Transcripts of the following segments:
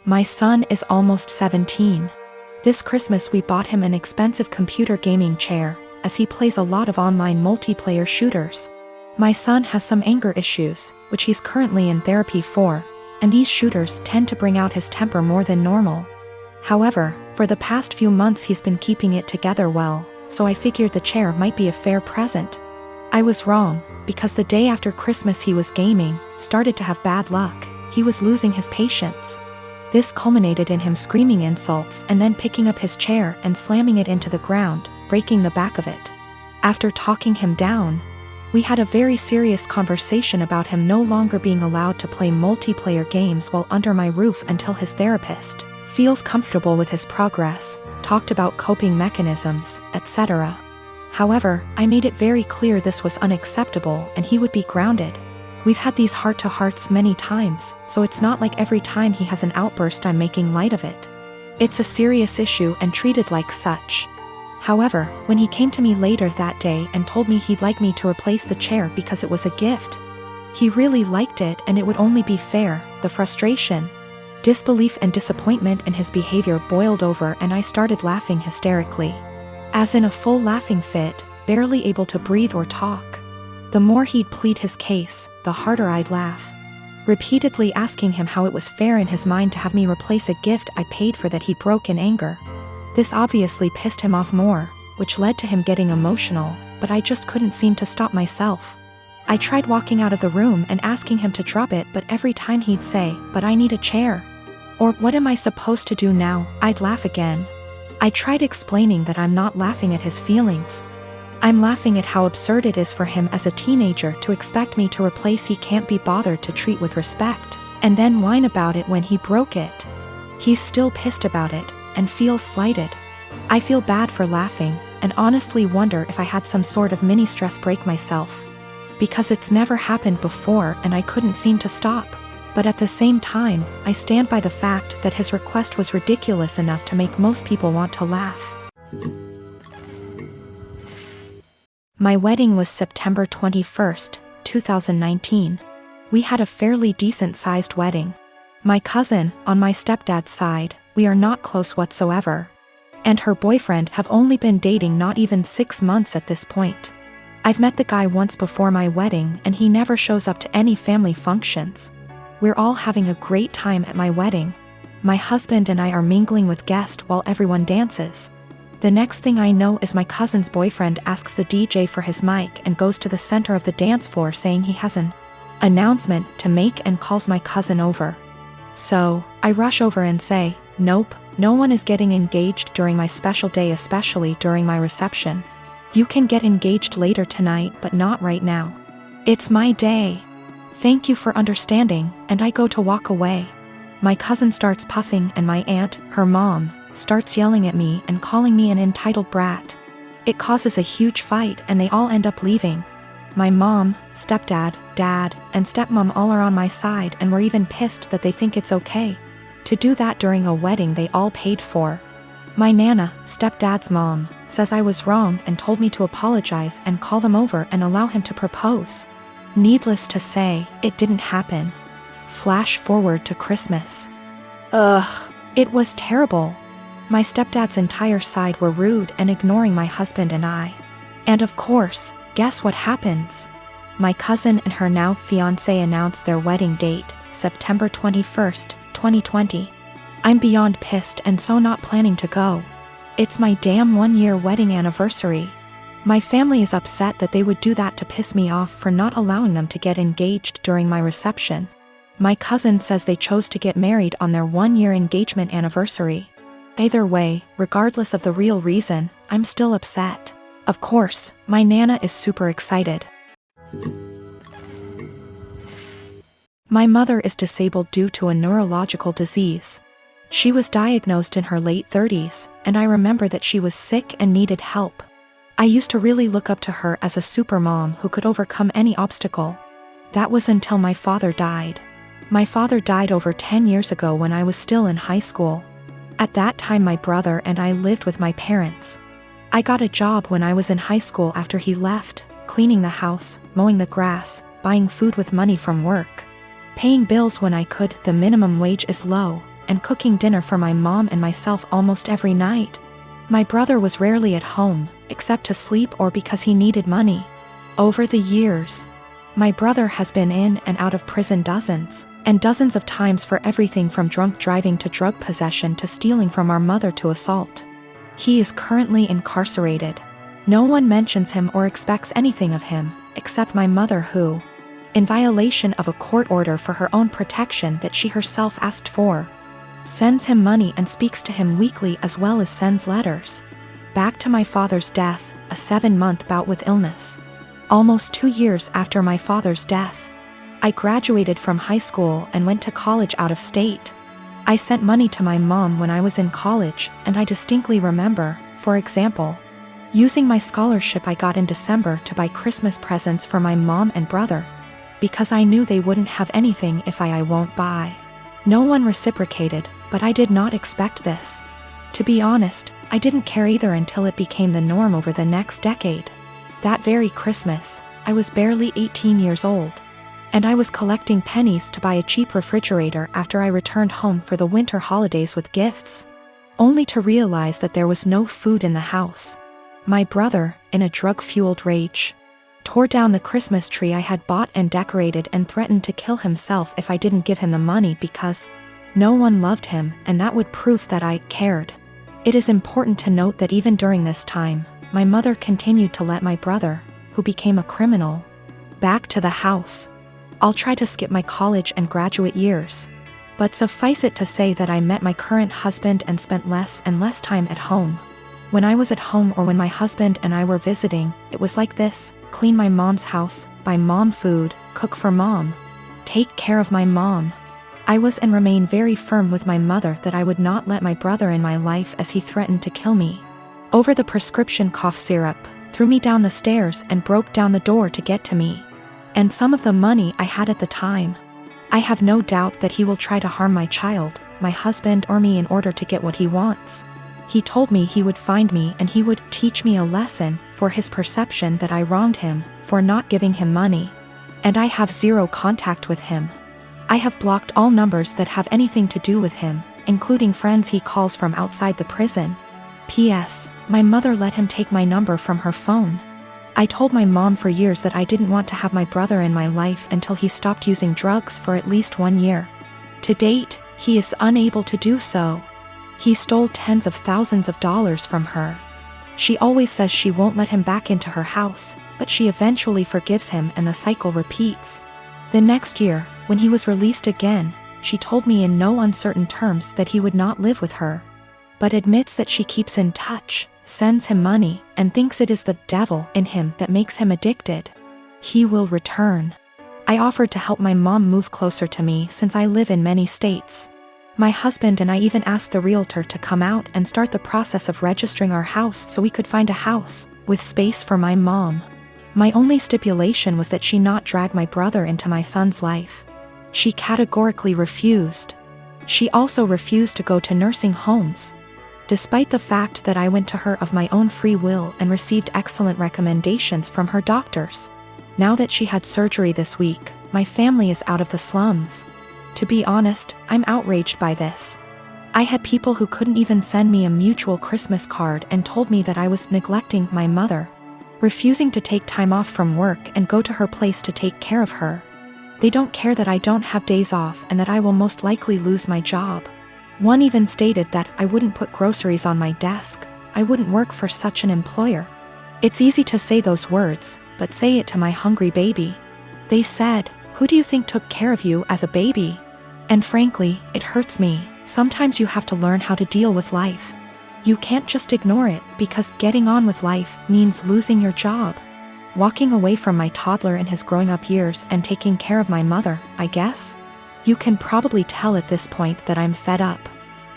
My son is almost 17. This Christmas we bought him an expensive computer gaming chair, as he plays a lot of online multiplayer shooters. My son has some anger issues, which he's currently in therapy for, and these shooters tend to bring out his temper more than normal. However, for the past few months he's been keeping it together well, so I figured the chair might be a fair present. I was wrong, because the day after Christmas he was gaming, started to have bad luck. He was losing his patience. This culminated in him screaming insults and then picking up his chair and slamming it into the ground, breaking the back of it. After talking him down, we had a very serious conversation about him no longer being allowed to play multiplayer games while under my roof until his therapist feels comfortable with his progress, talked about coping mechanisms, etc. However, I made it very clear this was unacceptable and he would be grounded. We've had these heart-to-hearts many times, so it's not like every time he has an outburst I'm making light of it. It's a serious issue and treated like such. However, when he came to me later that day and told me he'd like me to replace the chair because it was a gift, he really liked it and it would only be fair, the frustration, disbelief and disappointment in his behavior boiled over and I started laughing hysterically. As in a full laughing fit, barely able to breathe or talk. The more he'd plead his case, the harder I'd laugh. Repeatedly asking him how it was fair in his mind to have me replace a gift I paid for that he broke in anger. This obviously pissed him off more, which led to him getting emotional, but I just couldn't seem to stop myself. I tried walking out of the room and asking him to drop it, but every time he'd say, "But I need a chair." Or, "What am I supposed to do now?" I'd laugh again. I tried explaining that I'm not laughing at his feelings. I'm laughing at how absurd it is for him as a teenager to expect me to replace he can't be bothered to treat with respect, and then whine about it when he broke it. He's still pissed about it, and feels slighted. I feel bad for laughing, and honestly wonder if I had some sort of mini stress break myself. Because it's never happened before and I couldn't seem to stop. But at the same time, I stand by the fact that his request was ridiculous enough to make most people want to laugh. My wedding was September 21st, 2019. We had a fairly decent-sized wedding. My cousin, on my stepdad's side, we are not close whatsoever. And her boyfriend have only been dating not even 6 months at this point. I've met the guy once before my wedding and he never shows up to any family functions. We're all having a great time at my wedding. My husband and I are mingling with guests while everyone dances. The next thing I know is my cousin's boyfriend asks the DJ for his mic and goes to the center of the dance floor saying he has an announcement to make and calls my cousin over. So, I rush over and say, "Nope, no one is getting engaged during my special day, especially during my reception. You can get engaged later tonight but not right now. It's my day. Thank you for understanding," and I go to walk away. My cousin starts puffing and my aunt, her mom, starts yelling at me and calling me an entitled brat. It causes a huge fight and they all end up leaving. My mom, stepdad, dad, and stepmom all are on my side and were even pissed that they think it's okay to do that during a wedding they all paid for. My nana, stepdad's mom, says I was wrong and told me to apologize and call them over and allow him to propose. Needless to say, it didn't happen. Flash forward to Christmas. It was terrible. My stepdad's entire side were rude and ignoring my husband and I. And of course, guess what happens? My cousin and her now fiancé announced their wedding date, September 21st, 2020. I'm beyond pissed and so not planning to go. It's my damn 1-year wedding anniversary. My family is upset that they would do that to piss me off for not allowing them to get engaged during my reception. My cousin says they chose to get married on their 1-year engagement anniversary. Either way, regardless of the real reason, I'm still upset. Of course, my nana is super excited. My mother is disabled due to a neurological disease. She was diagnosed in her late 30s, and I remember that she was sick and needed help. I used to really look up to her as a super mom who could overcome any obstacle. That was until my father died. My father died over 10 years ago when I was still in high school. At that time my brother and I lived with my parents. I got a job when I was in high school after he left, cleaning the house, mowing the grass, buying food with money from work, paying bills when I could. The minimum wage is low, and cooking dinner for my mom and myself almost every night. My brother was rarely at home, except to sleep or because he needed money. Over the years, my brother has been in and out of prison dozens and dozens of times for everything from drunk driving to drug possession to stealing from our mother to assault. He is currently incarcerated. No one mentions him or expects anything of him, except my mother who, in violation of a court order for her own protection that she herself asked for, sends him money and speaks to him weekly as well as sends letters. Back to my father's death, a 7-month bout with illness. Almost 2 years after my father's death, I graduated from high school and went to college out of state. I sent money to my mom when I was in college, and I distinctly remember, for example, using my scholarship I got in December to buy Christmas presents for my mom and brother, because I knew they wouldn't have anything if I won't buy. No one reciprocated, but I did not expect this. To be honest, I didn't care either until it became the norm over the next decade. That very Christmas, I was barely 18 years old, and I was collecting pennies to buy a cheap refrigerator after I returned home for the winter holidays with gifts, only to realize that there was no food in the house. My brother, in a drug-fueled rage, tore down the Christmas tree I had bought and decorated and threatened to kill himself if I didn't give him the money because no one loved him, and that would prove that I cared. It is important to note that even during this time, my mother continued to let my brother, who became a criminal, back to the house. I'll try to skip my college and graduate years, but suffice it to say that I met my current husband and spent less and less time at home. When I was at home or when my husband and I were visiting, it was like this: clean my mom's house, buy mom food, cook for mom, take care of my mom. I was and remain very firm with my mother that I would not let my brother in my life as he threatened to kill me over the prescription cough syrup, threw me down the stairs and broke down the door to get to me, and some of the money I had at the time. I have no doubt that he will try to harm my child, my husband or me in order to get what he wants. He told me he would find me and he would teach me a lesson for his perception that I wronged him for not giving him money. And I have zero contact with him. I have blocked all numbers that have anything to do with him, including friends he calls from outside the prison. P.S. My mother let him take my number from her phone. I told my mom for years that I didn't want to have my brother in my life until he stopped using drugs for at least 1 year. To date, he is unable to do so. He stole tens of thousands of dollars from her. She always says she won't let him back into her house, but she eventually forgives him and the cycle repeats. The next year, when he was released again, she told me in no uncertain terms that he would not live with her, but admits that she keeps in touch, sends him money, and thinks it is the devil in him that makes him addicted. He will return. I offered to help my mom move closer to me since I live in many states. My husband and I even asked the realtor to come out and start the process of registering our house so we could find a house with space for my mom. My only stipulation was that she not drag my brother into my son's life. She categorically refused. She also refused to go to nursing homes, despite the fact that I went to her of my own free will and received excellent recommendations from her doctors. Now that she had surgery this week, my family is out of the slums. To be honest, I'm outraged by this. I had people who couldn't even send me a mutual Christmas card and told me that I was neglecting my mother, refusing to take time off from work and go to her place to take care of her. They don't care that I don't have days off and that I will most likely lose my job. One even stated that I wouldn't put groceries on my desk. I wouldn't work for such an employer. It's easy to say those words, but say it to my hungry baby. They said, "Who do you think took care of you as a baby?" And frankly, it hurts me. Sometimes you have to learn how to deal with life. You can't just ignore it, because getting on with life means losing your job. Walking away from my toddler in his growing up years and taking care of my mother, I guess. You can probably tell at this point that I'm fed up.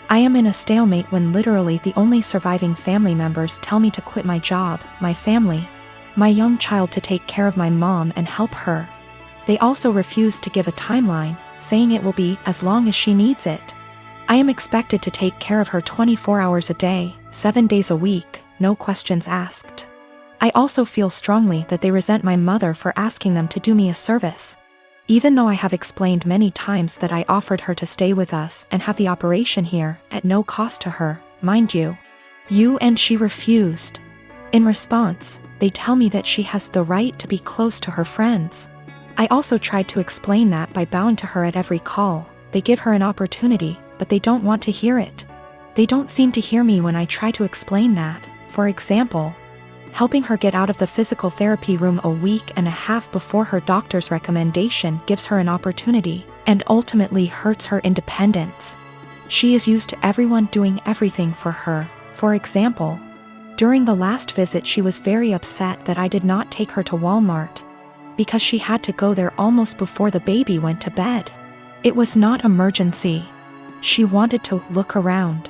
I am in a stalemate when literally the only surviving family members tell me to quit my job, my family, my young child to take care of my mom and help her. They also refuse to give a timeline, saying it will be as long as she needs it. I am expected to take care of her 24 hours a day, 7 days a week, no questions asked. I also feel strongly that they resent my mother for asking them to do me a service. Even though I have explained many times that I offered her to stay with us and have the operation here, at no cost to her, mind you. And she refused. In response, they tell me that she has the right to be close to her friends. I also tried to explain that by bowing to her at every call. They give her an opportunity, but they don't want to hear it. They don't seem to hear me when I try to explain that. For example, helping her get out of the physical therapy room a week and a half before her doctor's recommendation gives her an opportunity, and ultimately hurts her independence. She is used to everyone doing everything for her. For example, during the last visit she was very upset that I did not take her to Walmart, because she had to go there almost before the baby went to bed. It was not emergency. She wanted to look around.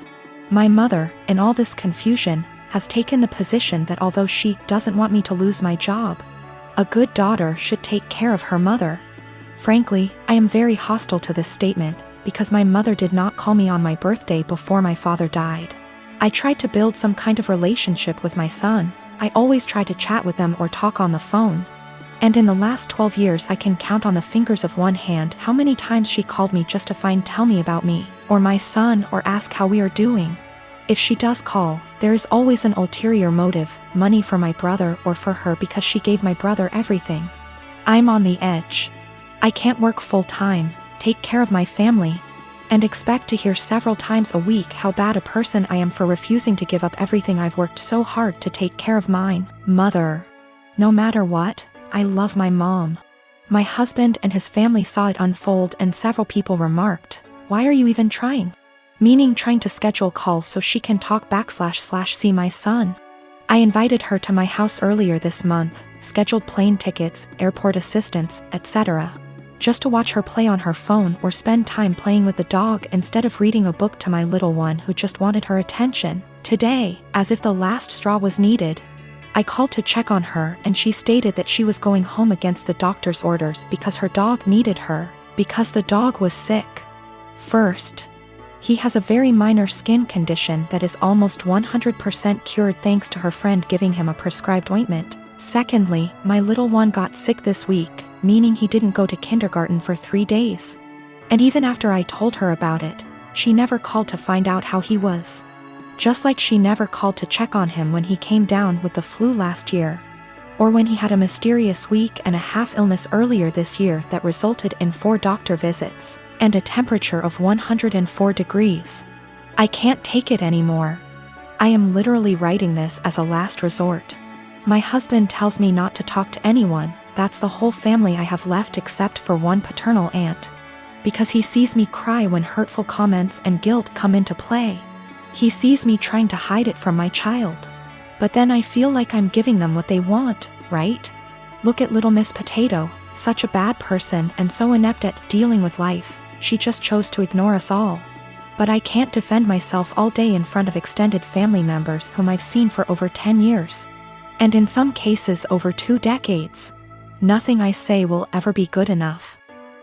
My mother, in all this confusion, has taken the position that although she doesn't want me to lose my job, a good daughter should take care of her mother. Frankly, I am very hostile to this statement, because my mother did not call me on my birthday before my father died. I tried to build some kind of relationship with my son. I always try to chat with them or talk on the phone. And in the last 12 years I can count on the fingers of one hand how many times she called me just to tell me about me, or my son, or ask how we are doing. If she does call, there is always an ulterior motive, money for my brother or for her because she gave my brother everything. I'm on the edge. I can't work full-time, take care of my family, and expect to hear several times a week how bad a person I am for refusing to give up everything I've worked so hard to take care of mine. Mother. No matter what, I love my mom. My husband and his family saw it unfold and several people remarked, "Why are you even trying?" Meaning trying to schedule calls so she can talk / see my son. I invited her to my house earlier this month, scheduled plane tickets, airport assistance, etc. Just to watch her play on her phone or spend time playing with the dog instead of reading a book to my little one who just wanted her attention. Today, as if the last straw was needed, I called to check on her and she stated that she was going home against the doctor's orders because her dog needed her, because the dog was sick. First, he has a very minor skin condition that is almost 100% cured thanks to her friend giving him a prescribed ointment. Secondly, my little one got sick this week, meaning he didn't go to kindergarten for 3 days. And even after I told her about it, she never called to find out how he was. Just like she never called to check on him when he came down with the flu last year, or when he had a mysterious week and a half illness earlier this year that resulted in 4 doctor visits, and a temperature of 104 degrees. I can't take it anymore. I am literally writing this as a last resort. My husband tells me not to talk to anyone, that's the whole family I have left except for one paternal aunt, because he sees me cry when hurtful comments and guilt come into play. He sees me trying to hide it from my child. But then I feel like I'm giving them what they want, right? Look at little Miss Potato, such a bad person and so inept at dealing with life, she just chose to ignore us all. But I can't defend myself all day in front of extended family members whom I've seen for over 10 years. And in some cases over 2 decades. Nothing I say will ever be good enough.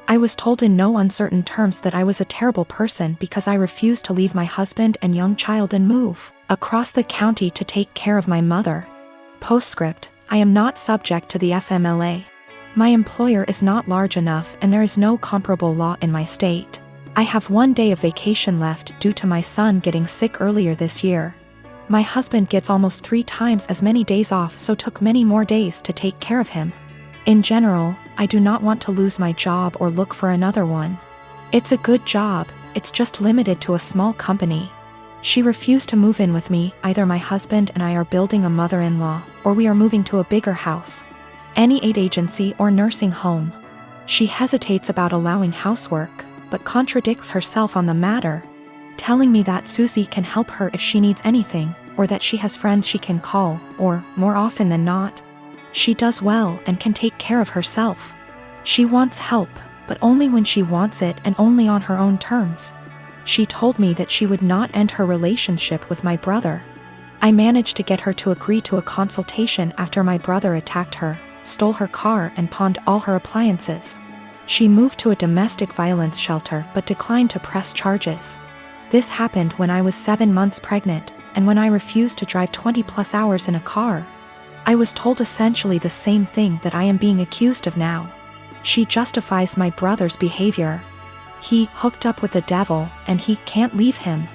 I was told in no uncertain terms that I was a terrible person because I refused to leave my husband and young child and move across the county to take care of my mother. Postscript, I am not subject to the FMLA. My employer is not large enough and there is no comparable law in my state. I have 1 day of vacation left due to my son getting sick earlier this year. My husband gets almost 3 times as many days off, so took many more days to take care of him. In general, I do not want to lose my job or look for another one. It's a good job, it's just limited to a small company. She refused to move in with me. Either my husband and I are building a mother-in-law, or we are moving to a bigger house, any aid agency or nursing home. She hesitates about allowing housework, but contradicts herself on the matter, telling me that Susie can help her if she needs anything, or that she has friends she can call, or, more often than not, she does well and can take care of herself. She wants help, but only when she wants it and only on her own terms. She told me that she would not end her relationship with my brother. I managed to get her to agree to a consultation after my brother attacked her, stole her car and pawned all her appliances. She moved to a domestic violence shelter but declined to press charges. This happened when I was 7 months pregnant, and when I refused to drive 20+ hours in a car. I was told essentially the same thing that I am being accused of now. She justifies my brother's behavior. He hooked up with the devil, and he can't leave him.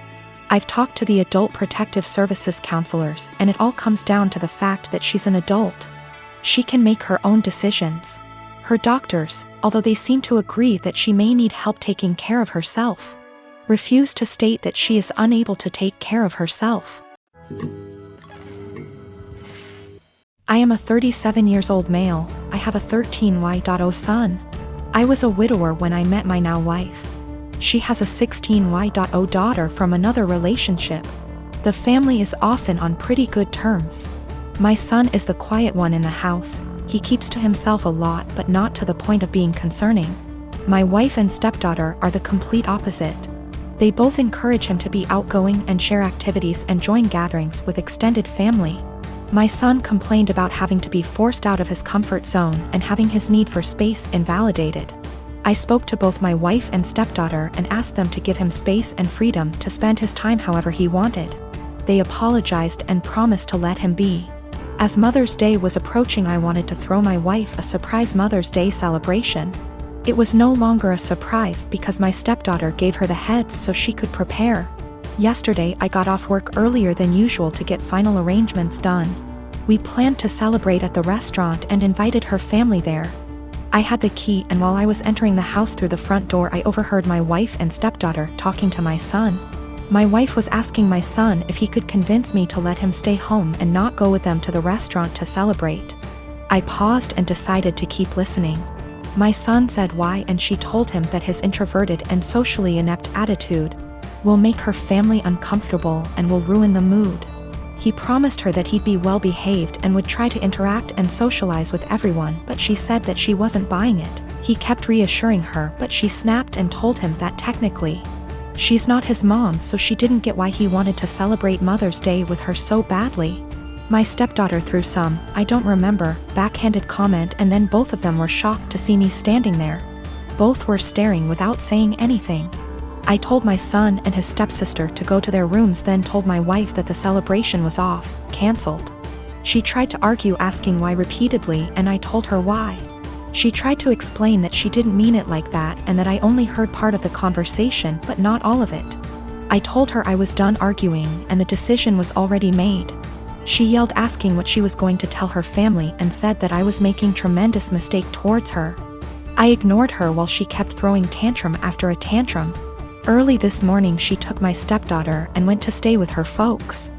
I've talked to the Adult Protective Services counselors, and it all comes down to the fact that she's an adult. She can make her own decisions. Her doctors, although they seem to agree that she may need help taking care of herself, refuse to state that she is unable to take care of herself. I am a 37 years old male. I have a 13Y0 son. I was a widower when I met my now wife. She has a 16Y0 daughter from another relationship. The family is often on pretty good terms. My son is the quiet one in the house. He keeps to himself a lot, but not to the point of being concerning. My wife and stepdaughter are the complete opposite. They both encourage him to be outgoing and share activities and join gatherings with extended family. My son complained about having to be forced out of his comfort zone and having his need for space invalidated. I spoke to both my wife and stepdaughter and asked them to give him space and freedom to spend his time however he wanted. They apologized and promised to let him be. As Mother's Day was approaching, I wanted to throw my wife a surprise Mother's Day celebration. It was no longer a surprise because my stepdaughter gave her the heads so she could prepare. Yesterday I got off work earlier than usual to get final arrangements done. We planned to celebrate at the restaurant and invited her family there. I had the key, and while I was entering the house through the front door, I overheard my wife and stepdaughter talking to my son. My wife was asking my son if he could convince me to let him stay home and not go with them to the restaurant to celebrate. I paused and decided to keep listening. My son said why, and she told him that his introverted and socially inept attitude will make her family uncomfortable and will ruin the mood. He promised her that he'd be well behaved and would try to interact and socialize with everyone, but she said that she wasn't buying it. He kept reassuring her, but she snapped and told him that technically she's not his mom, so she didn't get why he wanted to celebrate Mother's Day with her so badly. My stepdaughter threw some, I don't remember, backhanded comment, and then both of them were shocked to see me standing there. Both were staring without saying anything. I told my son and his stepsister to go to their rooms, then told my wife that the celebration was off, cancelled. She tried to argue, asking why repeatedly, and I told her why. She tried to explain that she didn't mean it like that and that I only heard part of the conversation but not all of it. I told her I was done arguing and the decision was already made. She yelled, asking what she was going to tell her family, and said that I was making tremendous mistake towards her. I ignored her while she kept throwing tantrum after a tantrum. Early this morning she took my stepdaughter and went to stay with her folks.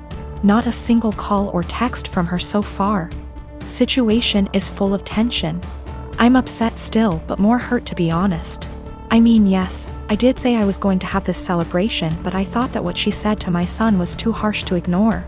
Not a single call or text from her so far. Situation is full of tension. I'm upset still, but more hurt, to be honest. I mean, yes, I did say I was going to have this celebration, but I thought that what she said to my son was too harsh to ignore.